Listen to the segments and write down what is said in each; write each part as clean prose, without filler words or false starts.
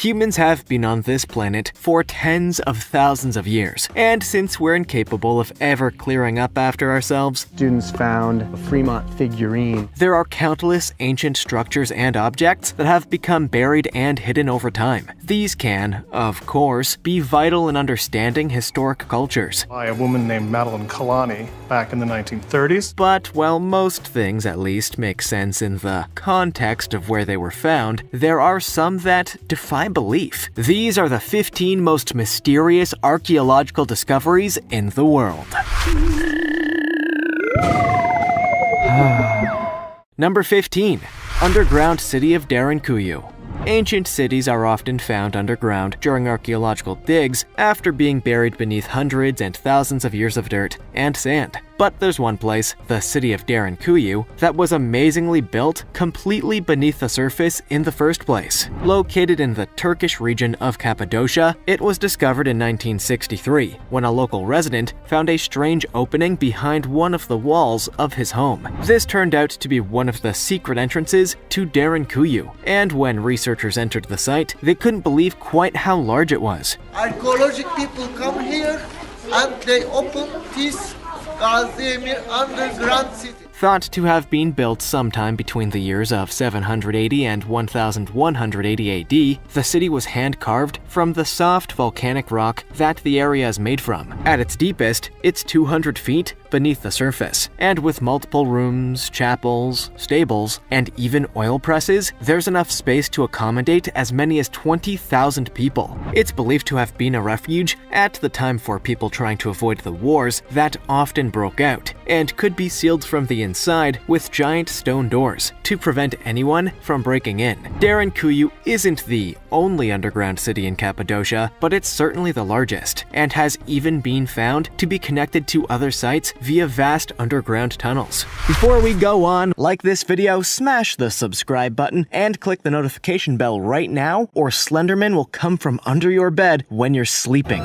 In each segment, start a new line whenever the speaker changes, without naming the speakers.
Humans have been on this planet for tens of thousands of years, and since we're incapable of ever clearing up after ourselves,
Students found a Fremont figurine.
there are countless ancient structures and objects that have become buried and hidden over time. These can, of course, be vital in understanding historic cultures.
By a woman named Madeline Kalani back in the 1930s.
But while most things at least make sense in the context of where they were found, there are some that defy belief. These are the 15 most mysterious archaeological discoveries in the world. Number 15. Underground City of Daryn. Ancient cities are often found underground during archaeological digs after being buried beneath hundreds and thousands of years of dirt and sand. But there's one place, the city of Daryn, that was amazingly built completely beneath the surface in the first place. Located in the Turkish region of Cappadocia, it was discovered in 1963 when a local resident found a strange opening behind one of the walls of his home. This turned out to be one of the secret entrances to Daryn, and when researchers entered the site, they couldn't believe quite how large it was.
Archaeological people come here and they open this Gaziemir underground city.
Thought to have been built sometime between the years of 780 and 1180 AD, the city was hand-carved from the soft volcanic rock that the area is made from. At its deepest, it's 200 feet beneath the surface, and with multiple rooms, chapels, stables, and even oil presses, there's enough space to accommodate as many as 20,000 people. It's believed to have been a refuge at the time for people trying to avoid the wars that often broke out, and could be sealed from the inside with giant stone doors to prevent anyone from breaking in. Daryn isn't the only underground city in Cappadocia, but it's certainly the largest, and has even been found to be connected to other sites via vast underground tunnels. Before we go on, like this video, smash the subscribe button, and click the notification bell right now, or Slenderman will come from under your bed when you're sleeping.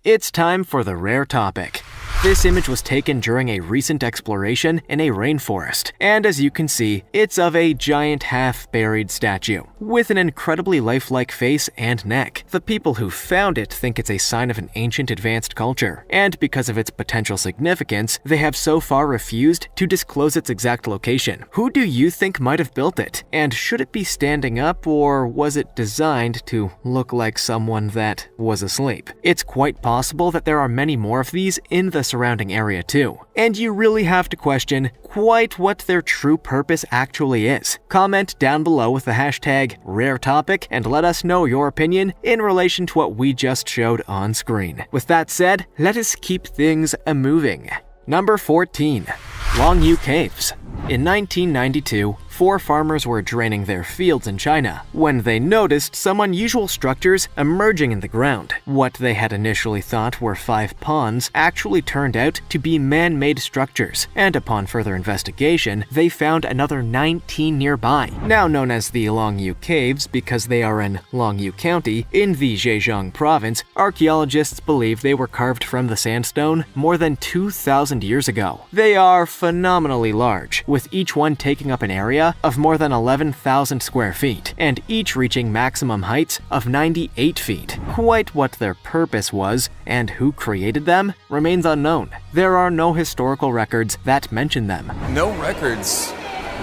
It's time for the rare topic. This image was taken during a recent exploration in a rainforest, and as you can see, it's of a giant half-buried statue, with an incredibly lifelike face and neck. The people who found it think it's a sign of an ancient advanced culture, and because of its potential significance, they have so far refused to disclose its exact location. Who do you think might have built it? And should it be standing up, or was it designed to look like someone that was asleep? It's quite possible that there are many more of these in the surrounding area too, and you really have to question quite what their true purpose actually is. Comment down below with the hashtag #RareTopic and let us know your opinion in relation to what we just showed on screen. With that said, let us keep things moving. Number 14. Longyou Caves. In 1992, 4 farmers were draining their fields in China when they noticed some unusual structures emerging in the ground. What they had initially thought were 5 ponds actually turned out to be man-made structures, and upon further investigation, they found another 19 nearby, now known as the Longyou Caves because they are in Longyou County in the Zhejiang province. Archaeologists believe they were carved from the sandstone more than 2,000 years ago. They are phenomenally large, with each one taking up an area of more than 11,000 square feet, and each reaching maximum heights of 98 feet. Quite what their purpose was and who created them remains unknown. There are no historical records that mention them.
No records,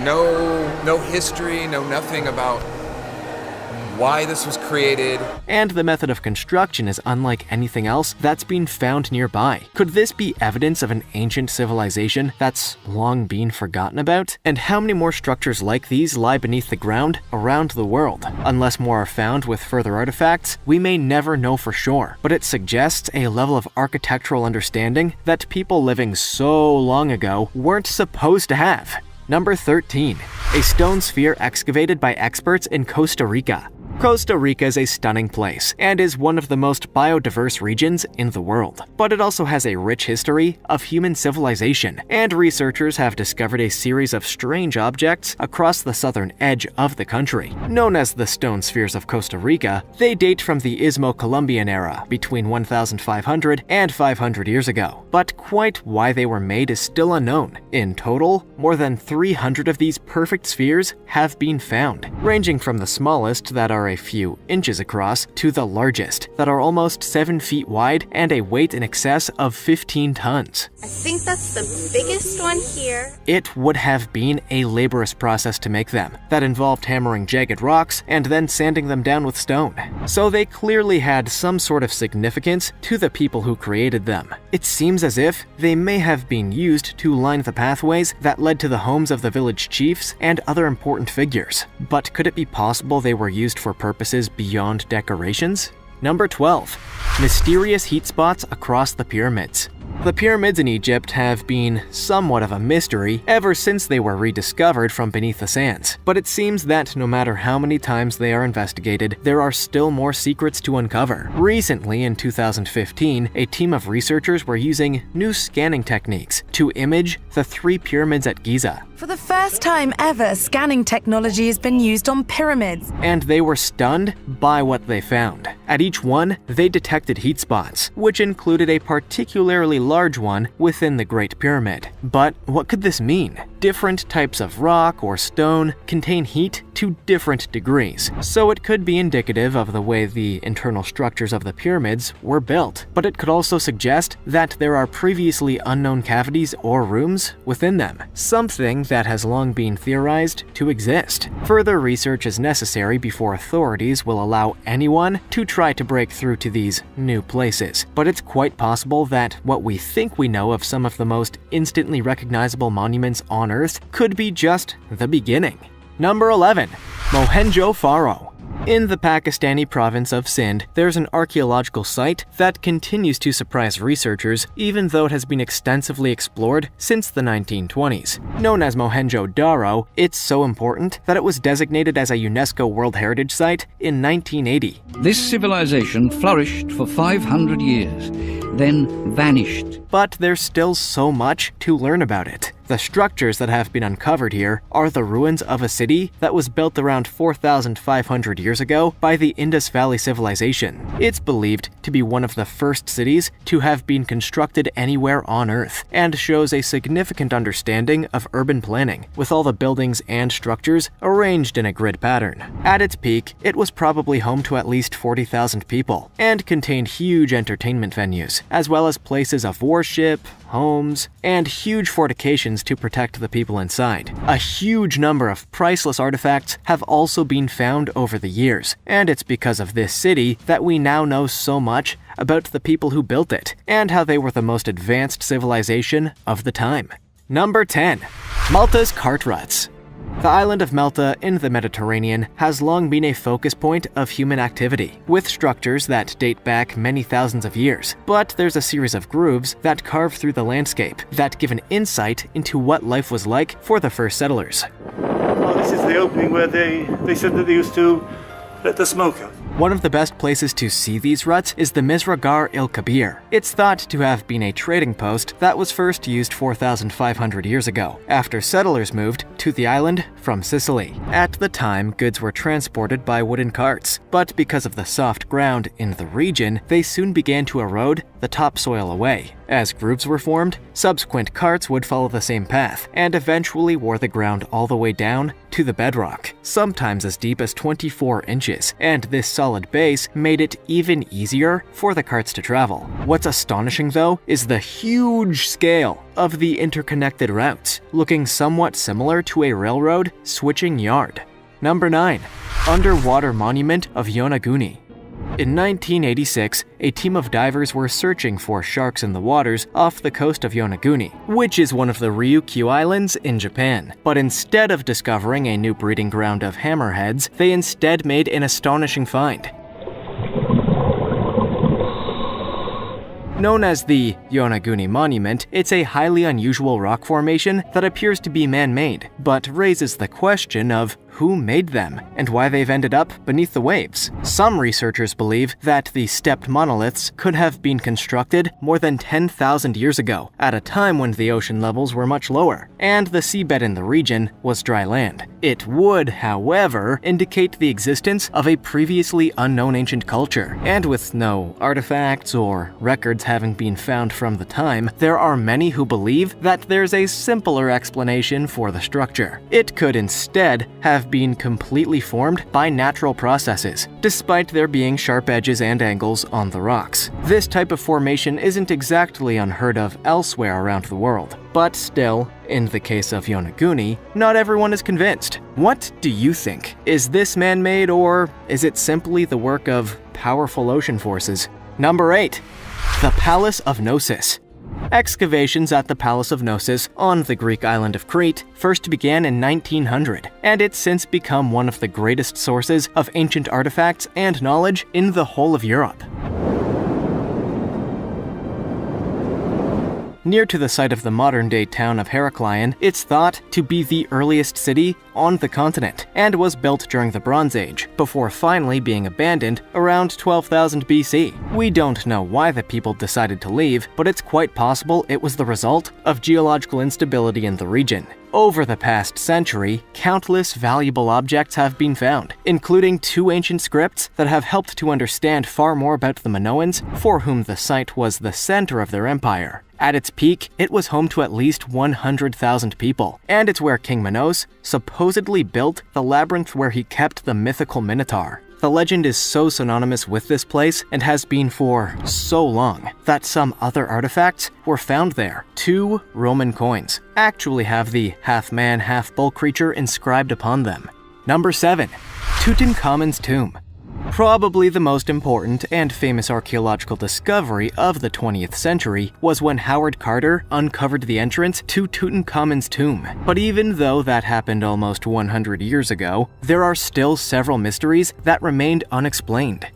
no history, no nothing about why this was created.
And the method of construction is unlike anything else that's been found nearby. Could this be evidence of an ancient civilization that's long been forgotten about? And how many more structures like these lie beneath the ground around the world? Unless more are found with further artifacts, we may never know for sure, but it suggests a level of architectural understanding that people living so long ago weren't supposed to have. Number 13. A stone sphere excavated by experts in Costa Rica. Costa Rica is a stunning place and is one of the most biodiverse regions in the world. But it also has a rich history of human civilization, and researchers have discovered a series of strange objects across the southern edge of the country. Known as the stone spheres of Costa Rica, they date from the Istmo-Columbian era between 1,500 and 500 years ago. But quite why they were made is still unknown. In total, more than 300 of these perfect spheres have been found, ranging from the smallest that are a few inches across to the largest that are almost 7 feet wide and a weight in excess of 15 tons.
I think that's the biggest one here.
It would have been a laborious process to make them that involved hammering jagged rocks and then sanding them down with stone. So they clearly had some sort of significance to the people who created them. It seems as if they may have been used to line the pathways that led to the homes of the village chiefs and other important figures. But could it be possible they were used for purposes beyond decorations? Number 12. Mysterious heat spots across the pyramids. The pyramids in Egypt have been somewhat of a mystery ever since they were rediscovered from beneath the sands. But it seems that no matter how many times they are investigated, there are still more secrets to uncover. Recently, in 2015, a team of researchers were using new scanning techniques to image the 3 pyramids at Giza.
For the first time ever, scanning technology has been used on pyramids.
And they were stunned by what they found. At each one, they detected heat spots, which included a particularly large one within the Great Pyramid. But what could this mean? Different types of rock or stone contain heat to different degrees, so it could be indicative of the way the internal structures of the pyramids were built. But it could also suggest that there are previously unknown cavities or rooms within them, something that has long been theorized to exist. Further research is necessary before authorities will allow anyone to try to break through to these new places. But it's quite possible that what we think we know of some of the most instantly recognizable monuments on Earth could be just the beginning. Number 11. Mohenjo-Daro. In the Pakistani province of Sindh, there's an archaeological site that continues to surprise researchers even though it has been extensively explored since the 1920s. Known as MohenjoDaro, it's so important that it was designated as a UNESCO World Heritage Site in 1980.
This civilization flourished for 500 years, then vanished.
But there's still so much to learn about it. The structures that have been uncovered here are the ruins of a city that was built around 4,500 years ago by the Indus Valley civilization. It's believed to be one of the first cities to have been constructed anywhere on Earth, and shows a significant understanding of urban planning, with all the buildings and structures arranged in a grid pattern. At its peak, it was probably home to at least 40,000 people, and contained huge entertainment venues, as well as places of worship, homes, and huge fortifications to protect the people inside. A huge number of priceless artifacts have also been found over the years, and it's because of this city that we now know so much about the people who built it, and how they were the most advanced civilization of the time. Number 10. Malta's cart ruts. The island of Malta in the Mediterranean has long been a focus point of human activity, with structures that date back many thousands of years. But there's a series of grooves that carve through the landscape that give an insight into what life was like for the first settlers.
Oh, this is the opening where they said that they used to let the smoke out.
One of the best places to see these ruts is the Mizragar el-Kabir. It's thought to have been a trading post that was first used 4,500 years ago, after settlers moved to the island from Sicily. At the time, goods were transported by wooden carts, but because of the soft ground in the region, they soon began to erode the topsoil away. As grooves were formed, subsequent carts would follow the same path, and eventually wore the ground all the way down to the bedrock, sometimes as deep as 24 inches, and this solid base made it even easier for the carts to travel. What's astonishing though is the huge scale of the interconnected routes, looking somewhat similar to a railroad switching yard. Number 9. Underwater Monument of Yonaguni. In 1986, a team of divers were searching for sharks in the waters off the coast of Yonaguni, which is one of the Ryukyu Islands in Japan. But instead of discovering a new breeding ground of hammerheads, they instead made an astonishing find. Known as the Yonaguni Monument, it's a highly unusual rock formation that appears to be man-made, but raises the question of who made them and why they've ended up beneath the waves. Some researchers believe that the stepped monoliths could have been constructed more than 10,000 years ago, at a time when the ocean levels were much lower, and the seabed in the region was dry land. It would, however, indicate the existence of a previously unknown ancient culture, and with no artifacts or records having been found from the time, there are many who believe that there's a simpler explanation for the structure. It could instead have been completely formed by natural processes, despite there being sharp edges and angles on the rocks. This type of formation isn't exactly unheard of elsewhere around the world, but still, in the case of Yonaguni, not everyone is convinced. What do you think? Is this man-made, or is it simply the work of powerful ocean forces? Number 8. The Palace of Gnosis. Excavations at the Palace of Gnosis on the Greek island of Crete first began in 1900, and it's since become one of the greatest sources of ancient artifacts and knowledge in the whole of Europe. Near to the site of the modern-day town of Heraklion, it's thought to be the earliest city on the continent, and was built during the Bronze Age, before finally being abandoned around 12,000 BC. We don't know why the people decided to leave, but it's quite possible it was the result of geological instability in the region. Over the past century, countless valuable objects have been found, including 2 ancient scripts that have helped to understand far more about the Minoans, for whom the site was the center of their empire. At its peak, it was home to at least 100,000 people, and it's where King Minos supposedly built the labyrinth where he kept the mythical Minotaur. The legend is so synonymous with this place, and has been for so long, that some other artifacts were found there. 2 Roman coins actually have the half-man, half-bull creature inscribed upon them. Number 7. Tutankhamun's tomb. Probably the most important and famous archaeological discovery of the 20th century was when Howard Carter uncovered the entrance to Tutankhamun's tomb. But even though that happened almost 100 years ago, there are still several mysteries that remained unexplained.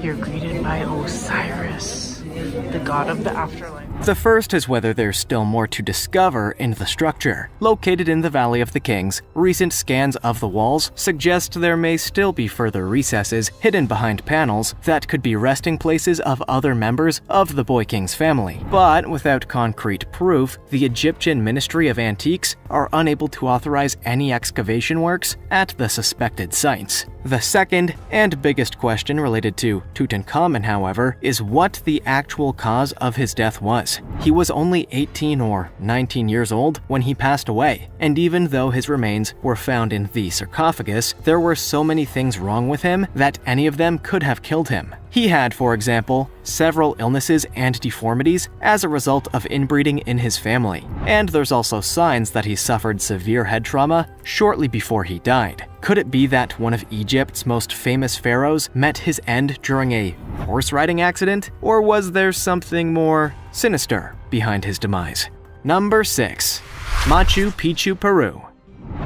You're greeted by Osiris, the god of the afterlife.
The first is whether there's still more to discover in the structure. Located in the Valley of the Kings, recent scans of the walls suggest there may still be further recesses hidden behind panels that could be resting places of other members of the Boy King's family. But without concrete proof, the Egyptian Ministry of Antiques are unable to authorize any excavation works at the suspected sites. The second and biggest question related to Tutankhamun, however, is what the actual cause of his death was. He was only 18 or 19 years old when he passed away, and even though his remains were found in the sarcophagus, there were so many things wrong with him that any of them could have killed him. He had, for example, several illnesses and deformities as a result of inbreeding in his family, and there's also signs that he suffered severe head trauma shortly before he died. Could it be that one of Egypt's most famous pharaohs met his end during a horse riding accident? Or was there something more sinister behind his demise? Number 6. Machu Picchu, Peru.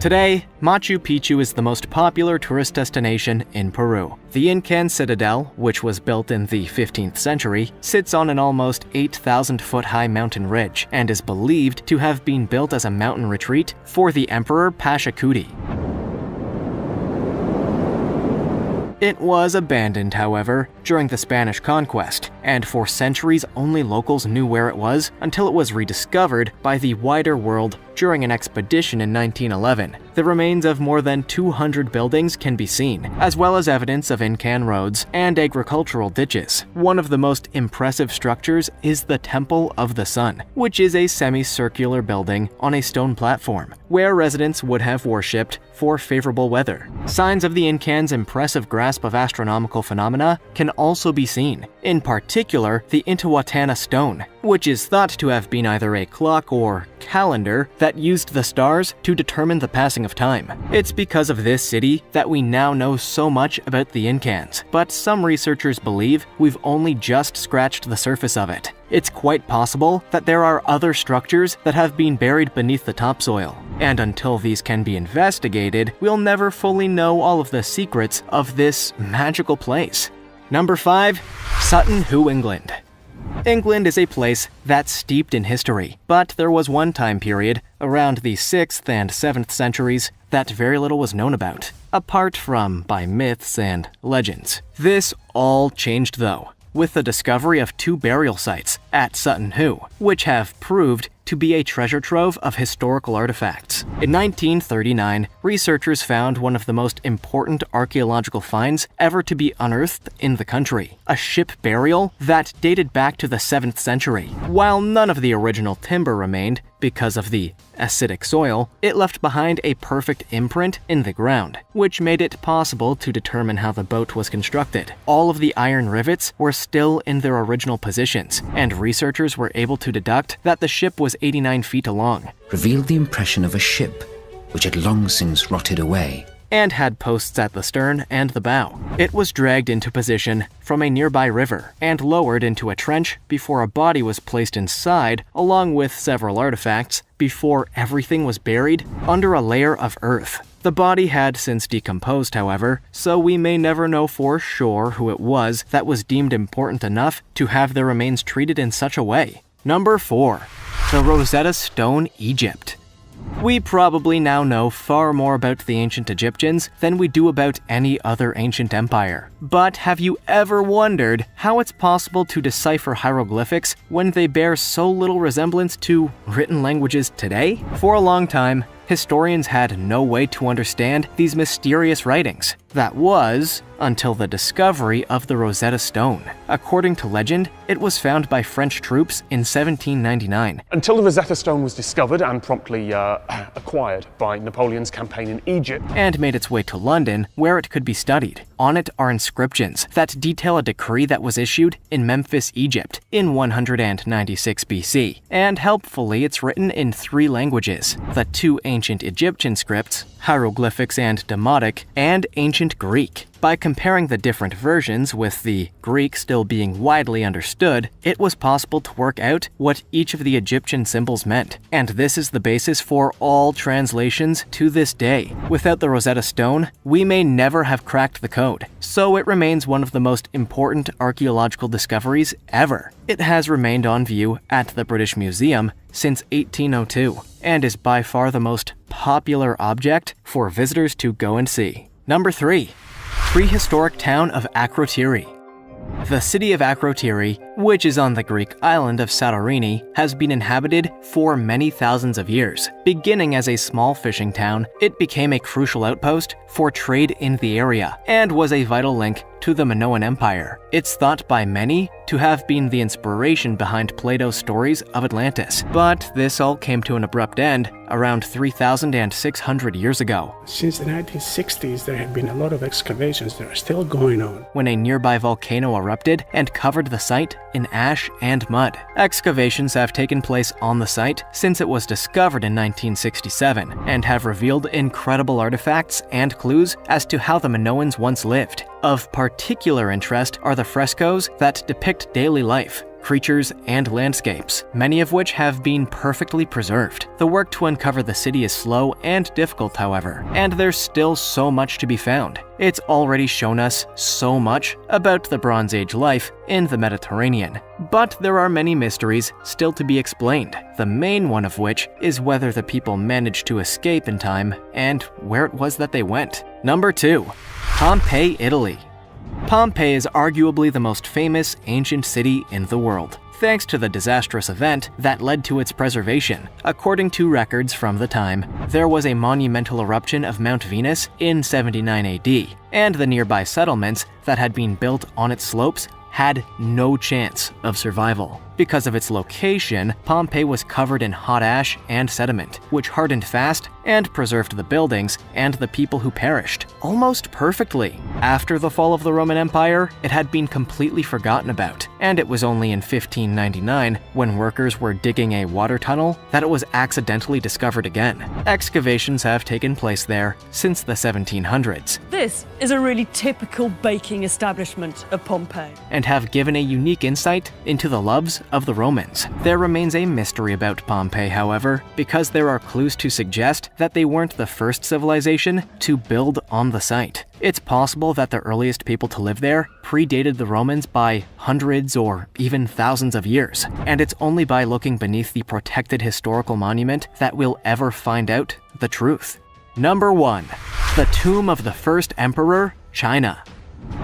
Today, Machu Picchu is the most popular tourist destination in Peru. The Incan citadel, which was built in the 15th century, sits on an almost 8,000-foot-high mountain ridge and is believed to have been built as a mountain retreat for the Emperor Pachacuti. It was abandoned, however, during the Spanish conquest, and for centuries only locals knew where it was until it was rediscovered by the wider world during an expedition in 1911. The remains of more than 200 buildings can be seen, as well as evidence of Incan roads and agricultural ditches. One of the most impressive structures is the Temple of the Sun, which is a semicircular building on a stone platform, where residents would have worshipped for favorable weather. Signs of the Incans' impressive grasp of astronomical phenomena can also be seen, in particular the Intihuatana stone, which is thought to have been either a clock or calendar that used the stars to determine the passing of time. It's because of this city that we now know so much about the Incans, but some researchers believe we've only just scratched the surface of it. It's quite possible that there are other structures that have been buried beneath the topsoil, and until these can be investigated, we'll never fully know all of the secrets of this magical place. Number 5. Sutton Who, England. England is a place that's steeped in history, but there was one time period, around the 6th and 7th centuries, that very little was known about, apart from by myths and legends. This all changed though, with the discovery of 2 burial sites at Sutton Who, which have proved to be a treasure trove of historical artifacts. In 1939, researchers found one of the most important archaeological finds ever to be unearthed in the country, a ship burial that dated back to the 7th century. While none of the original timber remained because of the acidic soil, it left behind a perfect imprint in the ground, which made it possible to determine how the boat was constructed. All of the iron rivets were still in their original positions, and researchers were able to deduct that the ship was 89 feet long,
revealed the impression of a ship which had long since rotted away,
and had posts at the stern and the bow. It was dragged into position from a nearby river and lowered into a trench before a body was placed inside, along with several artifacts, before everything was buried under a layer of earth. The body had since decomposed, however, so we may never know for sure who it was that was deemed important enough to have their remains treated in such a way. Number 4. The Rosetta Stone, Egypt. We probably now know far more about the ancient Egyptians than we do about any other ancient empire. But have you ever wondered how it's possible to decipher hieroglyphics when they bear so little resemblance to written languages today? For a long time, historians had no way to understand these mysterious writings. That was until the discovery of the Rosetta Stone. According to legend, it was found by French troops in 1799.
Until the Rosetta Stone was discovered and promptly acquired by Napoleon's campaign in Egypt.
And made its way to London, where it could be studied. On it are inscriptions that detail a decree that was issued in Memphis, Egypt, in 196 BC. And helpfully, it's written in 3 languages: the 2 ancient Egyptian scripts, hieroglyphics and Demotic, and ancient Greek. By comparing the different versions, with the Greek still being widely understood, it was possible to work out what each of the Egyptian symbols meant. And this is the basis for all translations to this day. Without the Rosetta Stone, we may never have cracked the code, so it remains one of the most important archaeological discoveries ever. It has remained on view at the British Museum since 1802, and is by far the most popular object for visitors to go and see. Number 3. Prehistoric town of Apollotiri. The city of Apollotiri, which is on the Greek island of Santorini, has been inhabited for many thousands of years. Beginning as a small fishing town, it became a crucial outpost for trade in the area, and was a vital link to the Minoan Empire. It's thought by many to have been the inspiration behind Plato's stories of Atlantis. But this all came to an abrupt end around 3,600 years ago.
Since the 1960s, there have been a lot of excavations that are still going on,
when a nearby volcano erupted and covered the site in ash and mud. Excavations have taken place on the site since it was discovered in 1967, and have revealed incredible artifacts and clues as to how the Minoans once lived. Of particular interest are the frescoes that depict daily life, creatures, and landscapes, many of which have been perfectly preserved. The work to uncover the city is slow and difficult, however, and there's still so much to be found. It's already shown us so much about the Bronze Age life in the Mediterranean, but there are many mysteries still to be explained, the main one of which is whether the people managed to escape in time and where it was that they went. Number 2. Pompeii, Italy. Pompeii is arguably the most famous ancient city in the world, thanks to the disastrous event that led to its preservation. According to records from the time, there was a monumental eruption of Mount Venus in 79 AD, and the nearby settlements that had been built on its slopes had no chance of survival. Because of its location, Pompeii was covered in hot ash and sediment, which hardened fast and preserved the buildings and the people who perished almost perfectly. After the fall of the Roman Empire, it had been completely forgotten about, and it was only in 1599, when workers were digging a water tunnel, that it was accidentally discovered again. Excavations have taken place there since the 1700s.
This is a really typical baking establishment of Pompeii,
and have given a unique insight into the loves of the Romans. There remains a mystery about Pompeii, however, because there are clues to suggest that they weren't the first civilization to build on the site. It's possible that the earliest people to live there predated the Romans by hundreds or even thousands of years, and it's only by looking beneath the protected historical monument that we'll ever find out the truth. Number 1. The Tomb of the First Emperor, China.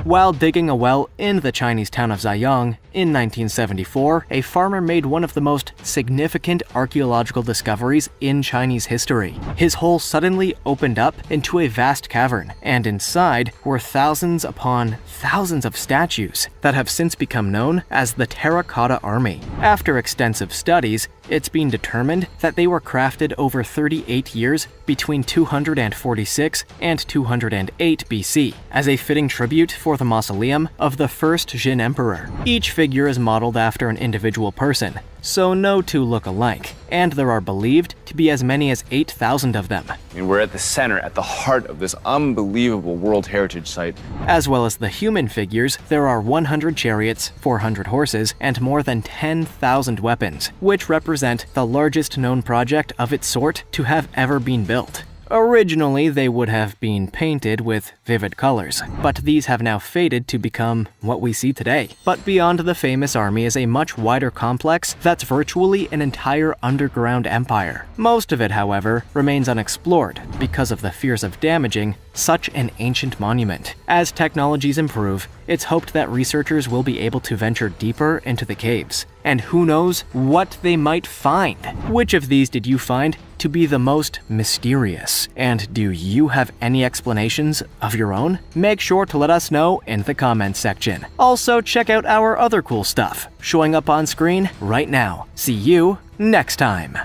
While digging a well in the Chinese town of Ziyang in 1974, a farmer made one of the most significant archaeological discoveries in Chinese history. His hole suddenly opened up into a vast cavern, and inside were thousands upon thousands of statues that have since become known as the Terracotta Army. After extensive studies, it's been determined that they were crafted over 38 years between 246 and 208 BC, as a fitting tribute for the mausoleum of the first Jin emperor. Each figure is modeled after an individual person, so no two look alike, and there are believed to be as many as 8,000 of them.
And we're at the center, at the heart of this unbelievable World Heritage Site.
As well as the human figures, there are 100 chariots, 400 horses, and more than 10,000 weapons, which represent the largest known project of its sort to have ever been built. Originally, they would have been painted with vivid colors, but these have now faded to become what we see today. But beyond the famous army is a much wider complex that's virtually an entire underground empire. Most of it, however, remains unexplored because of the fears of damaging such an ancient monument. As technologies improve, it's hoped that researchers will be able to venture deeper into the caves. And who knows what they might find? Which of these did you find to be the most mysterious? And do you have any explanations of your own? Make sure to let us know in the comments section. Also, check out our other cool stuff showing up on screen right now. See you next time.